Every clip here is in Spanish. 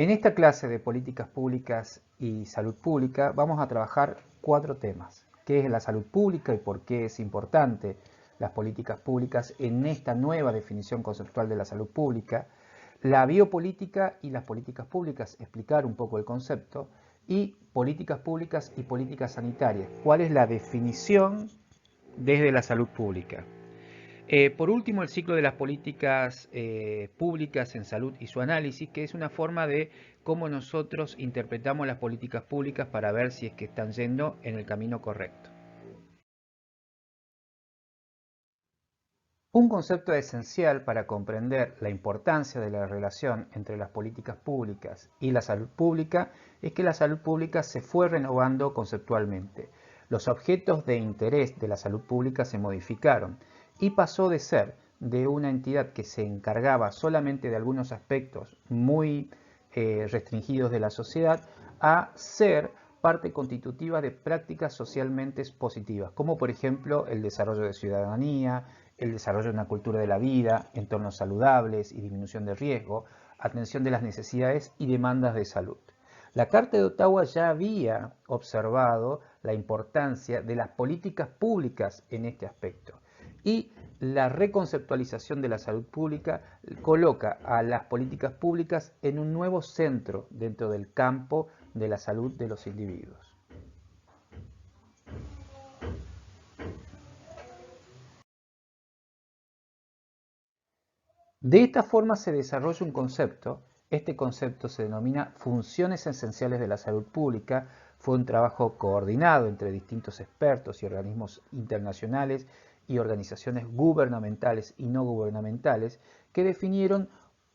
En esta clase de políticas públicas y salud pública vamos a trabajar 4 temas. ¿Qué es la salud pública y por qué es importante las políticas públicas en esta nueva definición conceptual de la salud pública? La biopolítica y las políticas públicas, explicar un poco el concepto, y políticas públicas y políticas sanitarias. ¿Cuál es la definición desde la salud pública? Por último, el ciclo de las políticas públicas en salud y su análisis, que es una forma de cómo nosotros interpretamos las políticas públicas para ver si es que están yendo en el camino correcto. Un concepto esencial para comprender la importancia de la relación entre las políticas públicas y la salud pública es que la salud pública se fue renovando conceptualmente. Los objetos de interés de la salud pública se modificaron y pasó de ser de una entidad que se encargaba solamente de algunos aspectos muy restringidos de la sociedad a ser parte constitutiva de prácticas socialmente positivas, como por ejemplo el desarrollo de ciudadanía, el desarrollo de una cultura de la vida, entornos saludables y disminución de riesgo, atención de las necesidades y demandas de salud. La Carta de Ottawa ya había observado la importancia de las políticas públicas en este aspecto y la reconceptualización de la salud pública coloca a las políticas públicas en un nuevo centro dentro del campo de la salud de los individuos. De esta forma se desarrolla un concepto. Este concepto se denomina funciones esenciales de la salud pública. Fue un trabajo coordinado entre distintos expertos y organismos internacionales y organizaciones gubernamentales y no gubernamentales que definieron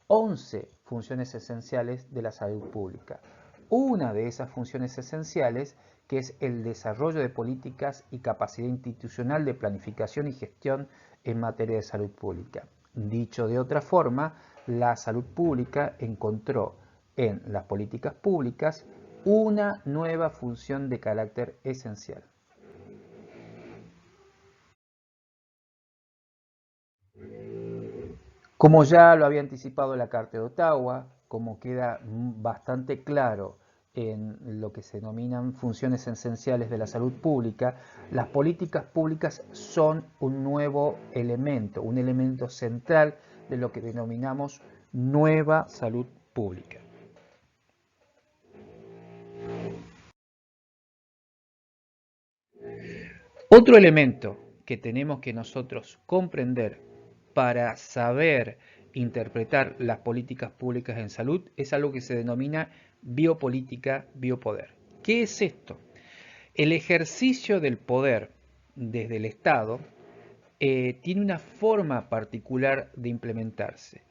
11 funciones esenciales de la salud pública. Una de esas funciones esenciales, que es el desarrollo de políticas y capacidad institucional de planificación y gestión en materia de salud pública. Dicho de otra forma, la salud pública encontró en las políticas públicas una nueva función de carácter esencial. Como ya lo había anticipado la Carta de Ottawa, como queda bastante claro en lo que se denominan funciones esenciales de la salud pública, las políticas públicas son un nuevo elemento, un elemento central de lo que denominamos nueva salud pública. Otro elemento que tenemos que nosotros comprender para saber interpretar las políticas públicas en salud es algo que se denomina biopolítica, biopoder. ¿Qué es esto? El ejercicio del poder desde el Estado tiene una forma particular de implementarse,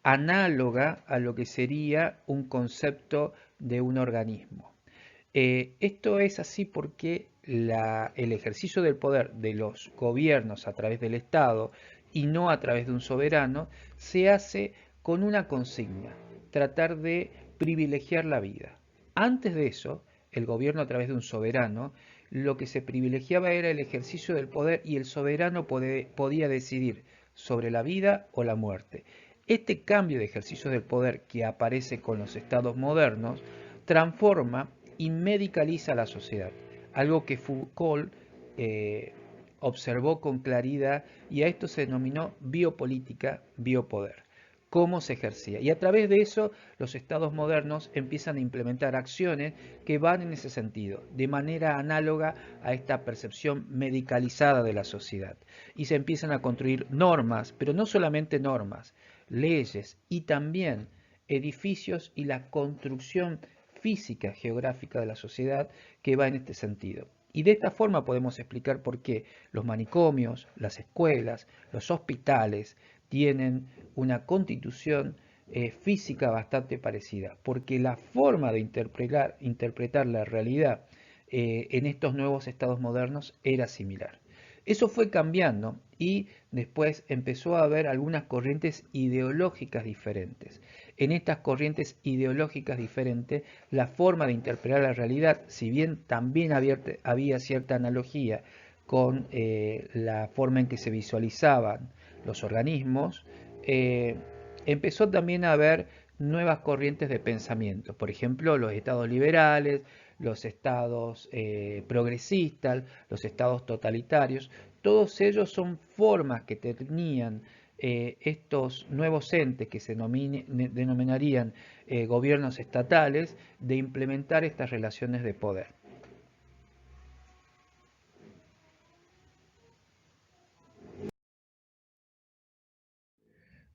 análoga a lo que sería un concepto de un organismo. Esto es así porque el ejercicio del poder de los gobiernos a través del Estado y no a través de un soberano se hace con una consigna, tratar de privilegiar la vida. Antes de eso, el gobierno a través de un soberano, lo que se privilegiaba era el ejercicio del poder y el soberano podía decidir sobre la vida o la muerte. Este cambio de ejercicio del poder que aparece con los estados modernos transforma y medicaliza la sociedad, algo que Foucault observó con claridad y a esto se denominó biopolítica, biopoder. Cómo se ejercía. Y a través de eso los estados modernos empiezan a implementar acciones que van en ese sentido, de manera análoga a esta percepción medicalizada de la sociedad. Y se empiezan a construir normas, pero no solamente normas, leyes y también edificios y la construcción física, geográfica de la sociedad que va en este sentido. Y de esta forma podemos explicar por qué los manicomios, las escuelas, los hospitales tienen una constitución física bastante parecida, porque la forma de interpretar la realidad en estos nuevos estados modernos era similar. Eso fue cambiando y después empezó a haber algunas corrientes ideológicas diferentes. En estas corrientes ideológicas diferentes, la forma de interpretar la realidad, si bien también había cierta analogía con la forma en que se visualizaban los organismos, empezó también a haber nuevas corrientes de pensamiento. Por ejemplo, los estados liberales, los estados progresistas, los estados totalitarios. Todos ellos son formas que tenían estos nuevos entes que se denominarían gobiernos estatales de implementar estas relaciones de poder.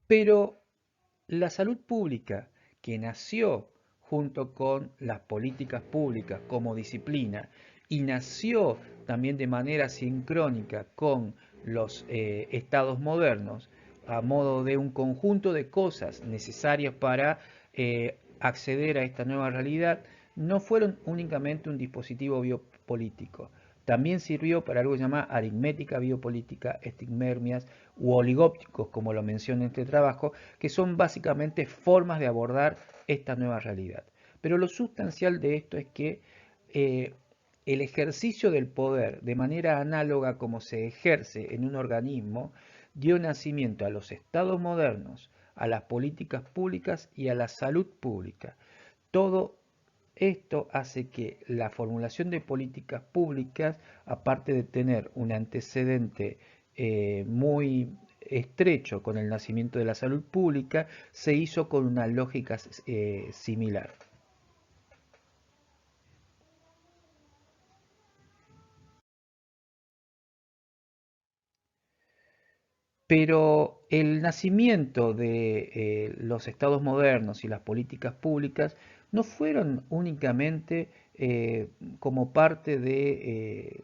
Pero la salud pública, que nació junto con las políticas públicas como disciplina y nació también de manera sincrónica con los estados modernos, a modo de un conjunto de cosas necesarias para acceder a esta nueva realidad, no fueron únicamente un dispositivo biopolítico. También sirvió para algo llamado aritmética biopolítica, estigmermias u oligópticos, como lo menciona en este trabajo, que son básicamente formas de abordar esta nueva realidad. Pero lo sustancial de esto es que eh, el ejercicio del poder, de manera análoga como se ejerce en un organismo, dio nacimiento a los estados modernos, a las políticas públicas y a la salud pública. Todo esto hace que la formulación de políticas públicas, aparte de tener un antecedente muy estrecho con el nacimiento de la salud pública, se hizo con una lógica similar. Pero el nacimiento de los estados modernos y las políticas públicas no fueron únicamente como parte de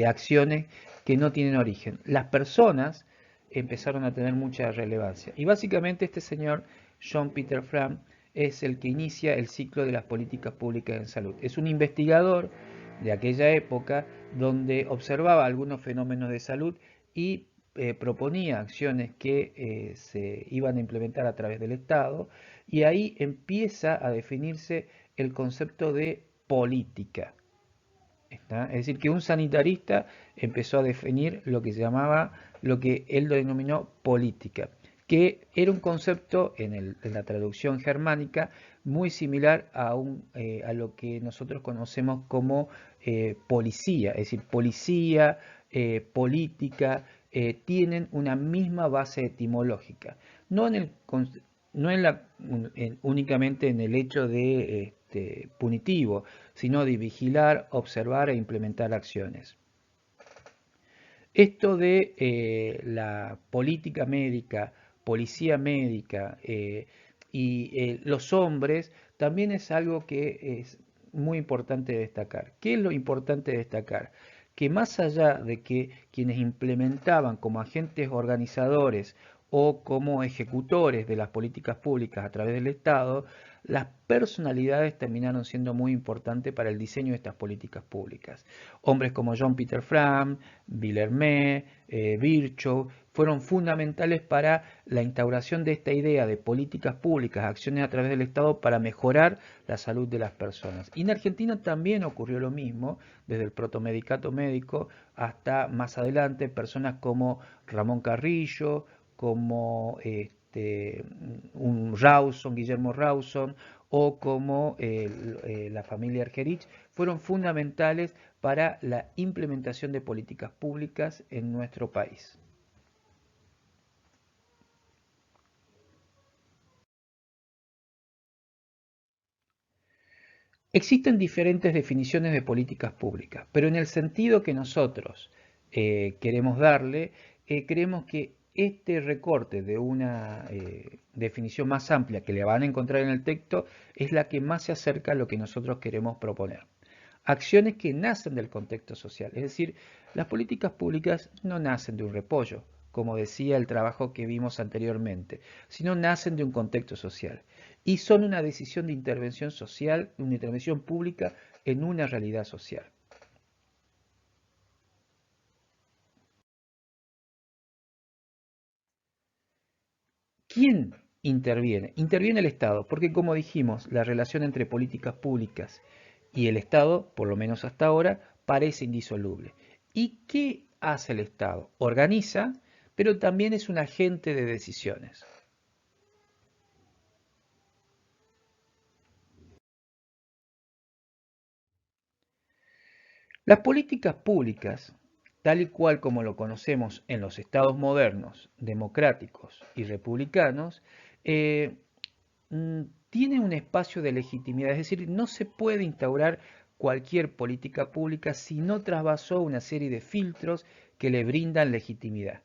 acciones que no tienen origen. Las personas empezaron a tener mucha relevancia. Y básicamente este señor, John Peter Fram, es el que inicia el ciclo de las políticas públicas en salud. Es un investigador de aquella época donde observaba algunos fenómenos de salud y proponía acciones que se iban a implementar a través del Estado, y ahí empieza a definirse el concepto de política. ¿Está? Es decir, que un sanitarista empezó a definir lo que se llamaba, lo que él denominó política, que era un concepto en la traducción germánica muy similar a lo que nosotros conocemos como policía, es decir, policía, política, tienen una misma base etimológica, no en el, no en la, únicamente en el hecho de punitivo, sino de vigilar, observar e implementar acciones. Esto de la política médica, policía médica y los hombres también es algo que es muy importante destacar. ¿Qué es lo importante destacar? Que más allá de que quienes implementaban como agentes organizadores o como ejecutores de las políticas públicas a través del Estado, las personalidades terminaron siendo muy importantes para el diseño de estas políticas públicas. Hombres como John Peter Fram, Villermé, Virchow, fueron fundamentales para la instauración de esta idea de políticas públicas, acciones a través del Estado para mejorar la salud de las personas. Y en Argentina también ocurrió lo mismo, desde el protomedicato médico hasta más adelante, personas como Ramón Carrillo, como un Rawson, Guillermo Rawson, o como la familia Argerich, fueron fundamentales para la implementación de políticas públicas en nuestro país. Existen diferentes definiciones de políticas públicas, pero en el sentido que nosotros queremos darle, creemos que este recorte de una definición más amplia que le van a encontrar en el texto es la que más se acerca a lo que nosotros queremos proponer. Acciones que nacen del contexto social, es decir, las políticas públicas no nacen de un repollo, como decía el trabajo que vimos anteriormente, sino nacen de un contexto social y son una decisión de intervención social, una intervención pública en una realidad social. ¿Quién interviene? Interviene el Estado, porque como dijimos, la relación entre políticas públicas y el Estado, por lo menos hasta ahora, parece indisoluble. ¿Y qué hace el Estado? Organiza, pero también es un agente de decisiones. Las políticas públicas, tal y cual como lo conocemos en los estados modernos, democráticos y republicanos, eh, tiene un espacio de legitimidad, es decir, no se puede instaurar cualquier política pública si no trasvasó una serie de filtros que le brindan legitimidad.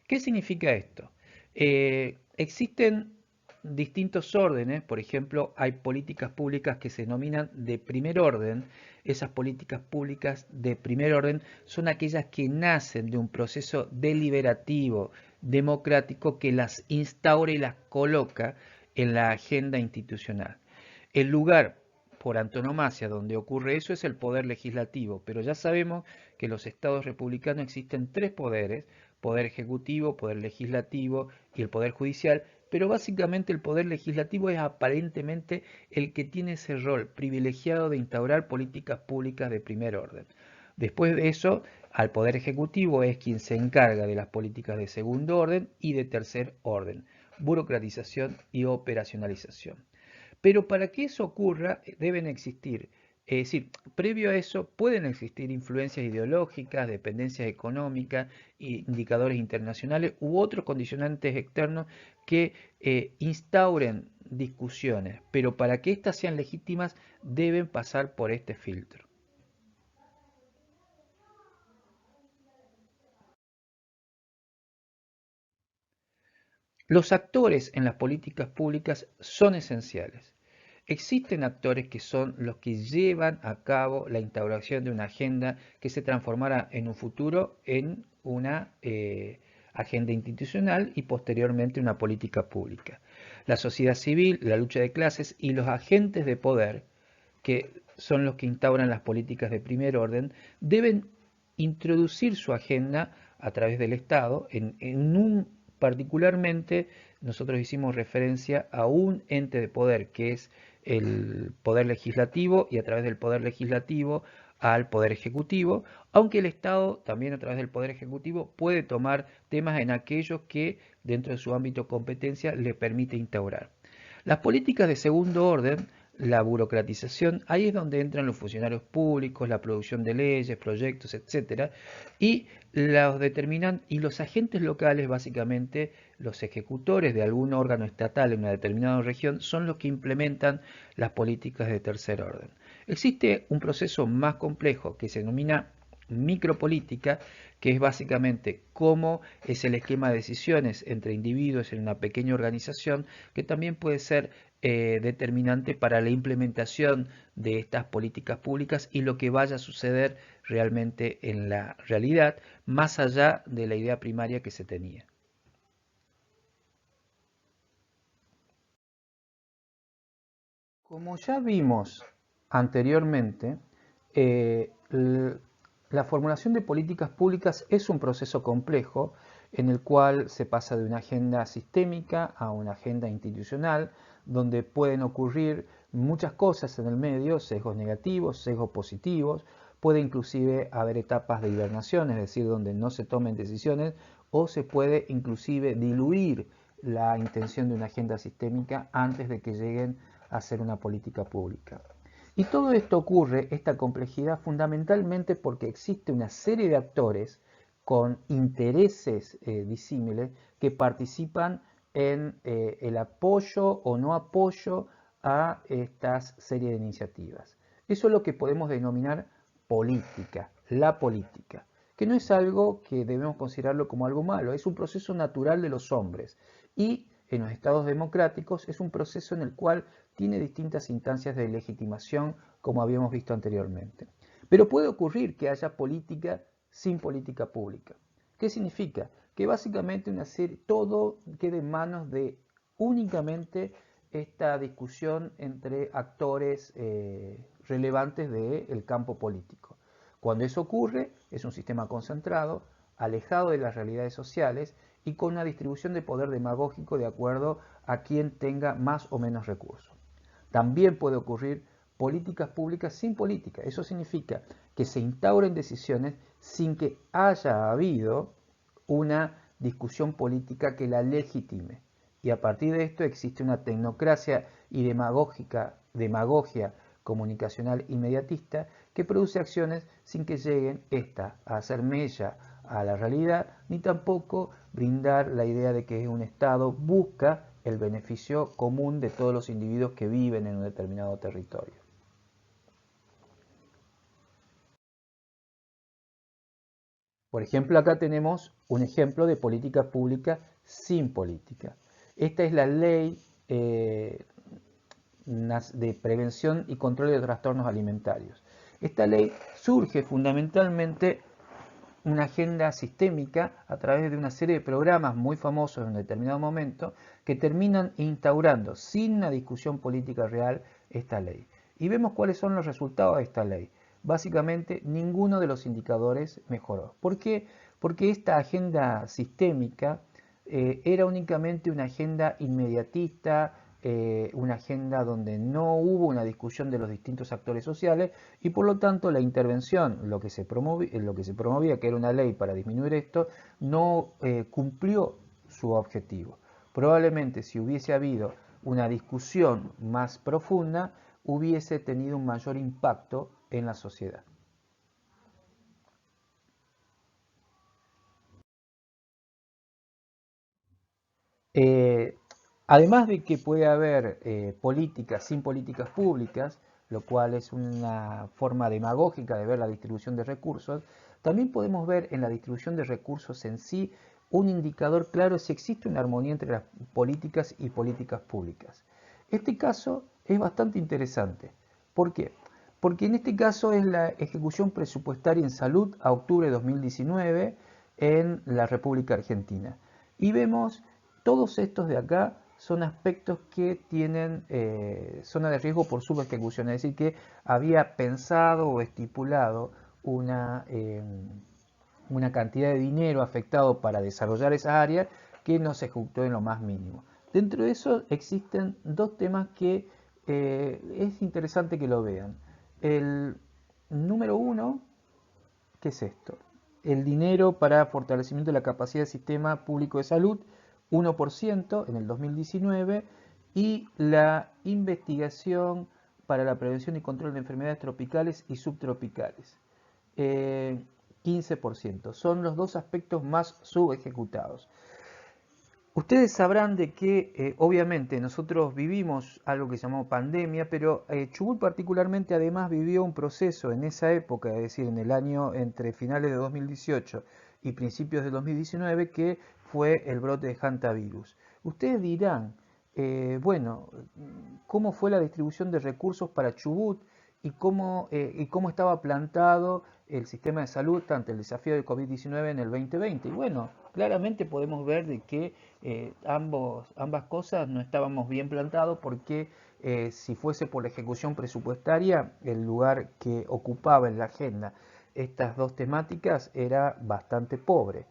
¿Qué significa esto? Existen distintos órdenes, por ejemplo, hay políticas públicas que se denominan de primer orden. Esas políticas públicas de primer orden son aquellas que nacen de un proceso deliberativo, democrático, que las instaura y las coloca en la agenda institucional. El lugar por antonomasia donde ocurre eso es el poder legislativo, pero ya sabemos que en los estados republicanos existen tres poderes: poder ejecutivo, poder legislativo y el poder judicial, pero básicamente el poder legislativo es aparentemente el que tiene ese rol privilegiado de instaurar políticas públicas de primer orden. Después de eso, al poder ejecutivo es quien se encarga de las políticas de segundo orden y de tercer orden: burocratización y operacionalización. Pero para que eso ocurra deben existir, es decir, previo a eso pueden existir influencias ideológicas, dependencias económicas, indicadores internacionales u otros condicionantes externos que instauren discusiones, pero para que éstas sean legítimas deben pasar por este filtro. Los actores en las políticas públicas son esenciales. Existen actores que son los que llevan a cabo la instauración de una agenda que se transformará en un futuro en una agenda institucional y posteriormente una política pública. La sociedad civil, la lucha de clases y los agentes de poder, que son los que instauran las políticas de primer orden, deben introducir su agenda a través del Estado en un particularmente. Nosotros hicimos referencia a un ente de poder que es el poder legislativo, y a través del poder legislativo al poder ejecutivo, aunque el Estado también a través del poder ejecutivo puede tomar temas en aquellos que dentro de su ámbito de competencia le permite instaurar. Las políticas de segundo orden, la burocratización, ahí es donde entran los funcionarios públicos, la producción de leyes, proyectos, etcétera, y los determinan, y los agentes locales, básicamente los ejecutores de algún órgano estatal en una determinada región, son los que implementan las políticas de tercer orden. Existe un proceso más complejo que se denomina micropolítica, que es básicamente cómo es el esquema de decisiones entre individuos en una pequeña organización, que también puede ser determinante para la implementación de estas políticas públicas y lo que vaya a suceder realmente en la realidad, más allá de la idea primaria que se tenía. Como ya vimos anteriormente, la formulación de políticas públicas es un proceso complejo en el cual se pasa de una agenda sistémica a una agenda institucional, donde pueden ocurrir muchas cosas en el medio: sesgos negativos, sesgos positivos, puede inclusive haber etapas de hibernación, es decir, donde no se tomen decisiones, o se puede inclusive diluir la intención de una agenda sistémica antes de que lleguen a ser una política pública. Y todo esto ocurre, esta complejidad, fundamentalmente porque existe una serie de actores con intereses disímiles que participan en el apoyo o no apoyo a estas serie de iniciativas. Eso es lo que podemos denominar política, la política, que no es algo que debemos considerarlo como algo malo, es un proceso natural de los hombres, y en los estados democráticos es un proceso en el cual tiene distintas instancias de legitimación, como habíamos visto anteriormente. Pero puede ocurrir que haya política sin política pública. ¿Qué significa? Que básicamente todo quede en manos de únicamente esta discusión entre actores relevantes del campo político. Cuando eso ocurre, es un sistema concentrado, alejado de las realidades sociales y con una distribución de poder demagógico de acuerdo a quien tenga más o menos recursos. También puede ocurrir políticas públicas sin política. Eso significa que se instauren decisiones sin que haya habido una discusión política que la legitime. Y a partir de esto existe una tecnocracia y demagogia comunicacional inmediatista que produce acciones sin que lleguen éstas a hacer mella a la realidad, ni tampoco brindar la idea de que un Estado busca el beneficio común de todos los individuos que viven en un determinado territorio. Por ejemplo, acá tenemos un ejemplo de política pública sin política. Esta es la ley de prevención y control de trastornos alimentarios. Esta ley surge fundamentalmente una agenda sistémica a través de una serie de programas muy famosos en un determinado momento que terminan instaurando sin una discusión política real esta ley. Y vemos cuáles son los resultados de esta ley. Básicamente ninguno de los indicadores mejoró. ¿Por qué? Porque esta agenda sistémica era únicamente una agenda inmediatista, una agenda donde no hubo una discusión de los distintos actores sociales y por lo tanto la intervención, lo que se promovía, que era una ley para disminuir esto, no cumplió su objetivo. Probablemente si hubiese habido una discusión más profunda, hubiese tenido un mayor impacto en la sociedad. Eh, Además de que puede haber políticas sin políticas públicas, lo cual es una forma demagógica de ver la distribución de recursos, también podemos ver en la distribución de recursos en sí un indicador claro si existe una armonía entre las políticas y políticas públicas. Este caso es bastante interesante. ¿Por qué? Porque en este caso es la ejecución presupuestaria en salud a octubre de 2019 en la República Argentina. Y vemos todos estos de acá son aspectos que tienen zona de riesgo por subejecución, es decir, que había pensado o estipulado una cantidad de dinero afectado para desarrollar esas áreas que no se ejecutó en lo más mínimo. Dentro de eso existen dos temas que es interesante que lo vean. El número uno, ¿qué es esto? El dinero para fortalecimiento de la capacidad del sistema público de salud, 1% en el 2019, y la investigación para la prevención y control de enfermedades tropicales y subtropicales, 15%. Son los dos aspectos más subejecutados. Ustedes sabrán de que obviamente nosotros vivimos algo que se llamó pandemia, pero Chubut particularmente además vivió un proceso en esa época, es decir, en el año entre finales de 2018 y principios de 2019, que fue el brote de hantavirus. Ustedes dirán, bueno, ¿cómo fue la distribución de recursos para Chubut y cómo estaba plantado el sistema de salud ante el desafío del COVID-19 en el 2020? Y bueno, claramente podemos ver de que ambas cosas no estábamos bien plantados porque si fuese por la ejecución presupuestaria, el lugar que ocupaba en la agenda estas dos temáticas era bastante pobre.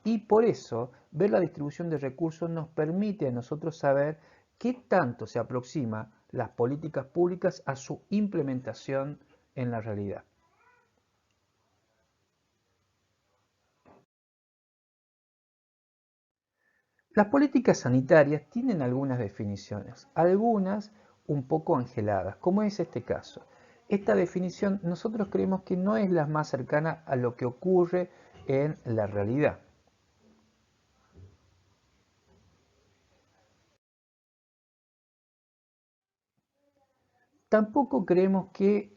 Y por eso, ver la distribución de recursos nos permite a nosotros saber qué tanto se aproxima las políticas públicas a su implementación en la realidad. Las políticas sanitarias tienen algunas definiciones, algunas un poco angeladas, como es este caso. Esta definición nosotros creemos que no es la más cercana a lo que ocurre en la realidad. Tampoco creemos que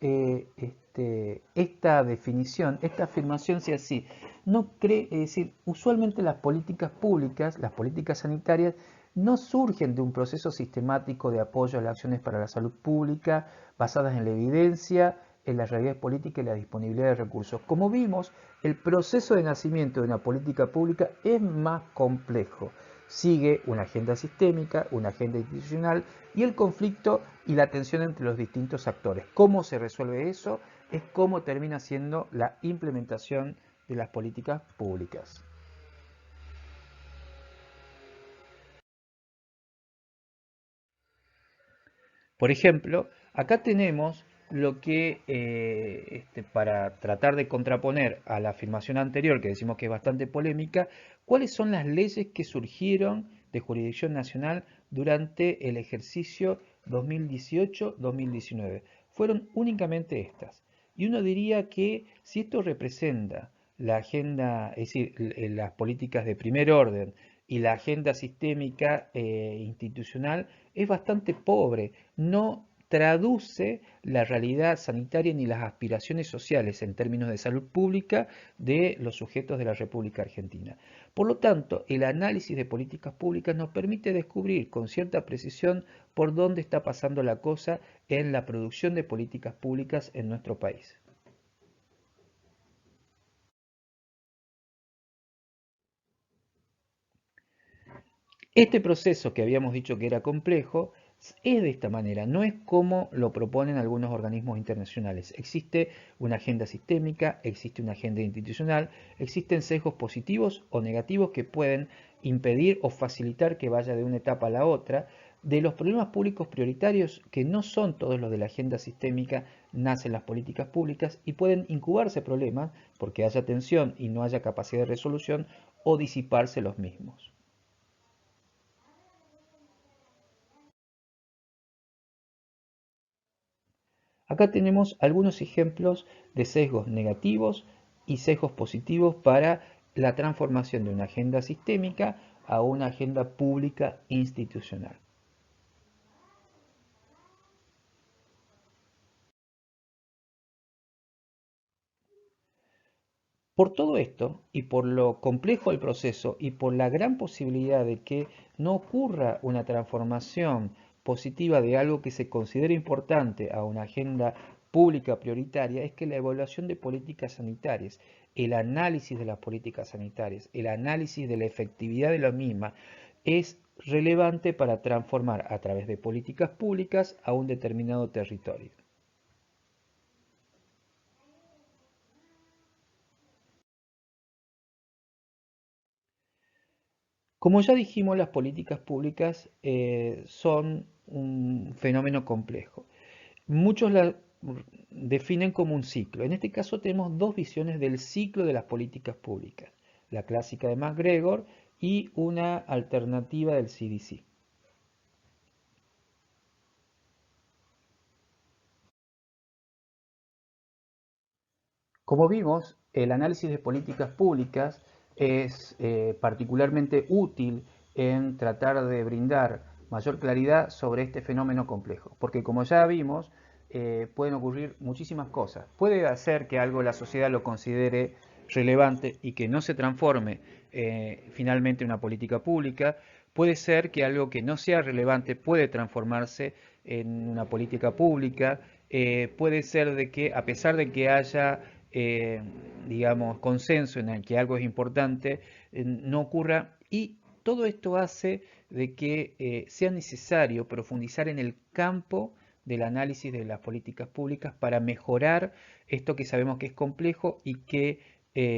esta definición, esta afirmación sea así. No cree, es decir, usualmente las políticas públicas, las políticas sanitarias, no surgen de un proceso sistemático de apoyo a las acciones para la salud pública basadas en la evidencia, en la realidad política y la disponibilidad de recursos. Como vimos, el proceso de nacimiento de una política pública es más complejo. Sigue una agenda sistémica, una agenda institucional y el conflicto y la tensión entre los distintos actores. ¿Cómo se resuelve eso? Es cómo termina siendo la implementación de las políticas públicas. Por ejemplo, acá tenemos lo que, para tratar de contraponer a la afirmación anterior, que decimos que es bastante polémica, cuáles son las leyes que surgieron de jurisdicción nacional durante el ejercicio 2018-2019. fueron únicamente estas. Y uno diría que si esto representa la agenda, es decir, las políticas de primer orden y la agenda sistémica institucional, es bastante pobre, no traduce la realidad sanitaria ni las aspiraciones sociales en términos de salud pública de los sujetos de la República Argentina. Por lo tanto, el análisis de políticas públicas nos permite descubrir con cierta precisión por dónde está pasando la cosa en la producción de políticas públicas en nuestro país. Este proceso que habíamos dicho que era complejo es de esta manera, no es como lo proponen algunos organismos internacionales. Existe una agenda sistémica, existe una agenda institucional, existen sesgos positivos o negativos que pueden impedir o facilitar que vaya de una etapa a la otra. De los problemas públicos prioritarios, que no son todos los de la agenda sistémica, nacen las políticas públicas y pueden incubarse problemas porque haya tensión y no haya capacidad de resolución o disiparse los mismos. Acá tenemos algunos ejemplos de sesgos negativos y sesgos positivos para la transformación de una agenda sistémica a una agenda pública institucional. Por todo esto y por lo complejo del proceso y por la gran posibilidad de que no ocurra una transformación positiva de algo que se considera importante a una agenda pública prioritaria, es que la evaluación de políticas sanitarias, el análisis de las políticas sanitarias, el análisis de la efectividad de la misma, es relevante para transformar a través de políticas públicas a un determinado territorio. Como ya dijimos, las políticas públicas son un fenómeno complejo. Muchos la definen como un ciclo. En este caso tenemos dos visiones del ciclo de las políticas públicas, la clásica de MacGregor y una alternativa del CDC. Como vimos, el análisis de políticas públicas es particularmente útil en tratar de brindar mayor claridad sobre este fenómeno complejo, porque como ya vimos, pueden ocurrir muchísimas cosas. Puede hacer que algo la sociedad lo considere relevante y que no se transforme finalmente en una política pública. Puede ser que algo que no sea relevante puede transformarse en una política pública. Puede ser de que a pesar de que haya eh, digamos, consenso en el que algo es importante, no ocurra. Y todo esto hace de que sea necesario profundizar en el campo del análisis de las políticas públicas para mejorar esto que sabemos que es complejo y que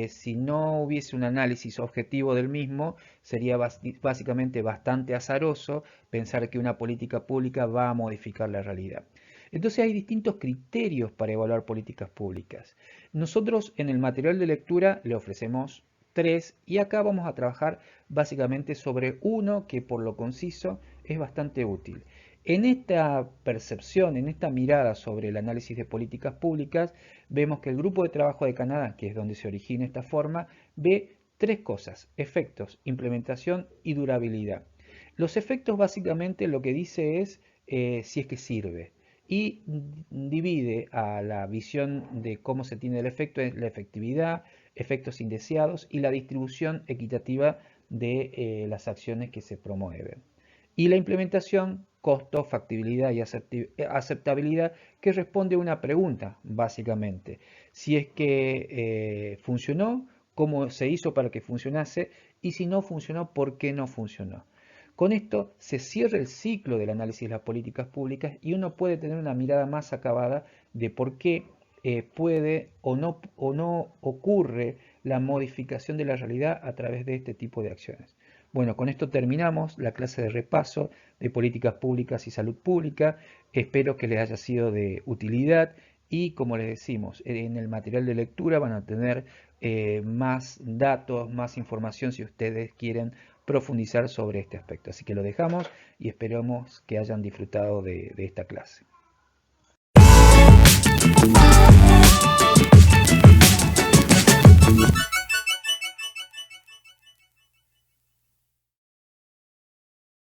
si no hubiese un análisis objetivo del mismo, sería básicamente bastante azaroso pensar que una política pública va a modificar la realidad. Entonces hay distintos criterios para evaluar políticas públicas. Nosotros en el material de lectura le ofrecemos tres y acá vamos a trabajar básicamente sobre uno que por lo conciso es bastante útil. En esta percepción, en esta mirada sobre el análisis de políticas públicas, vemos que el Grupo de Trabajo de Canadá, que es donde se origina esta forma, ve tres cosas: efectos, implementación y durabilidad. Los efectos básicamente lo que dice es si es que sirve y divide a la visión de cómo se tiene el efecto en la efectividad, efectos indeseados y la distribución equitativa de las acciones que se promueven. Y la implementación, costo, factibilidad y aceptabilidad, que responde a una pregunta, básicamente. Si es que funcionó, cómo se hizo para que funcionase y si no funcionó, por qué no funcionó. Con esto se cierra el ciclo del análisis de las políticas públicas y uno puede tener una mirada más acabada de por qué puede o no ocurre la modificación de la realidad a través de este tipo de acciones. Bueno, con esto terminamos la clase de repaso de políticas públicas y salud pública. Espero que les haya sido de utilidad y como les decimos, en el material de lectura van a tener más datos, más información si ustedes quieren profundizar sobre este aspecto. Así que lo dejamos y esperamos que hayan disfrutado de esta clase.